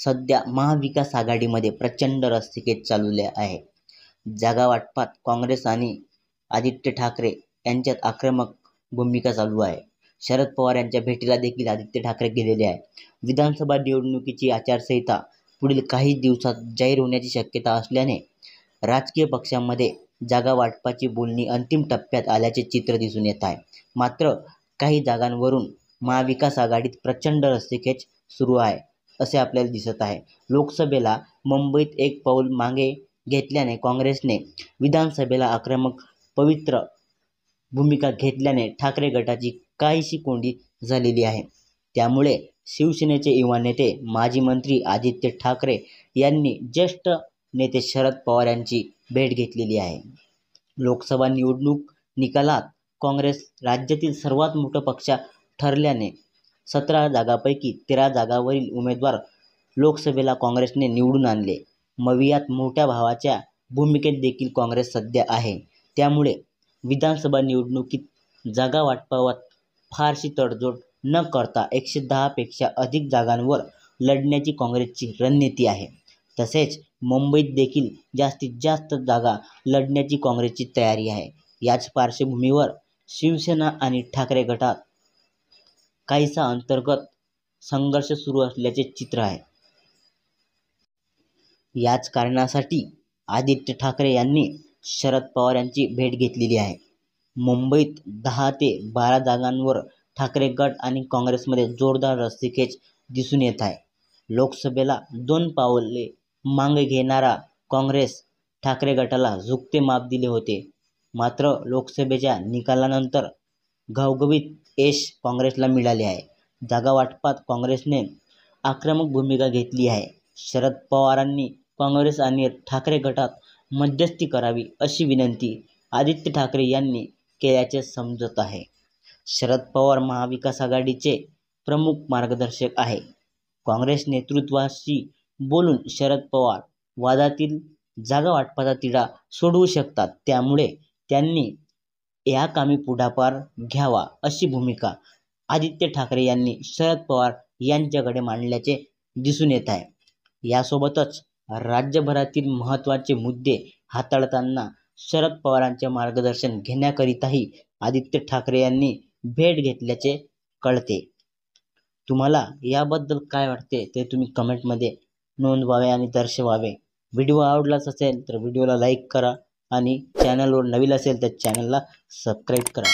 सध्या महाविकास आघाडीमध्ये प्रचंड रस्सीखेच चालवले आहे। जागा वाटपात काँग्रेस आणि आदित्य ठाकरे यांच्यात आक्रमक भूमिका चालू आहे। शरद पवार यांच्या भेटीला देखील आदित्य ठाकरे गेलेले आहे। विधानसभा निवडणुकीची आचारसंहिता पुढील काही दिवसात जाहीर होण्याची शक्यता असल्याने राजकीय पक्षांमध्ये जागा वाटपाची बोलणी अंतिम टप्प्यात आल्याचे चित्र दिसून येत आहे। मात्र काही जागांवरून महाविकास आघाडीत प्रचंड रस्सीखेच सुरू आहे असे आपल्याला दिसत आहे। लोकसभेला मुंबईत एक पाऊल मागे घेतल्याने काँग्रेसने विधानसभेला आक्रमक पवित्र भूमिका घेतल्याने ठाकरे गटाची काहीशी कोंडी झालेली आहे। त्यामुळे शिवसेनेचे युवा नेते माजी मंत्री आदित्य ठाकरे यांनी ज्येष्ठ नेते शरद पवार यांची भेट घेतलेली आहे। लोकसभा निवडणूक निकालात काँग्रेस राज्यातील सर्वात मोठा पक्ष ठरल्याने 17 जागांपैकी 13 जागांवरील उमेदवार लोकसभेला काँग्रेसने निवडून आणले। मवियात मोठ्या भावाच्या भूमिकेत देखील काँग्रेस सध्या आहे। त्यामुळे विधानसभा निवडणुकीत जागा वाटपावर फारशी तडजोड न करता 110 पेक्षा अधिक जागांवर लढण्याची काँग्रेसची रणनीती आहे। तसेच मुंबईत देखील जास्तीत जास्त जागा लढण्याची काँग्रेसची तयारी आहे। याच पार्श्वभूमीवर शिवसेना आणि ठाकरे गटात काहीसा अंतर्गत संघर्ष सुरू असल्याचे चित्र आहे। याच कारणासाठी आदित्य ठाकरे यांनी शरद पवार यांची भेट घेतलेली आहे। मुंबईत 10 ते 12 जागांवर ठाकरे गट आणि काँग्रेसमध्ये जोरदार रस्सीखेच दिसून येत आहे। लोकसभेला 2 पावले मागे घेणारा काँग्रेस ठाकरे गटाला झुकते माप दिले होते। मात्र लोकसभेच्या निकालानंतर घवघवीत यश काँग्रेसला मिळाले आहे। जागा वाटपात काँग्रेसने आक्रमक भूमिका घेतली आहे। शरद पवारांनी काँग्रेस आणि ठाकरे गटात मध्यस्थी करावी अशी विनंती आदित्य ठाकरे यांनी केल्याचे समजत आहे। शरद पवार महाविकास आघाडीचे प्रमुख मार्गदर्शक आहे। काँग्रेस नेतृत्वाशी बोलून शरद पवार वादातील जागा वाटपाचा तिढा सोडवू शकतात। त्यामुळे त्यांनी या कामी पुढाकार घ्यावा अशी भूमिका आदित्य ठाकरे यांनी शरद पवार यांच्याकडे मांडल्याचे दिसून येत आहे। यासोबतच राज्यभरातील महत्त्वाचे मुद्दे हाताळताना शरद पवारांचे मार्गदर्शन घेण्याकरिताही आदित्य ठाकरे यांनी भेट घेतल्याचे कळते। तुम्हाला याबद्दल काय वाटते ते तुम्ही कमेंटमध्ये नोंदवावे आणि दर्शवावे। व्हिडिओ आवडलाच असेल तर व्हिडिओला लाईक करा आणि चॅनलवर नवीन असेल तर चॅनलला सबस्क्राईब करा।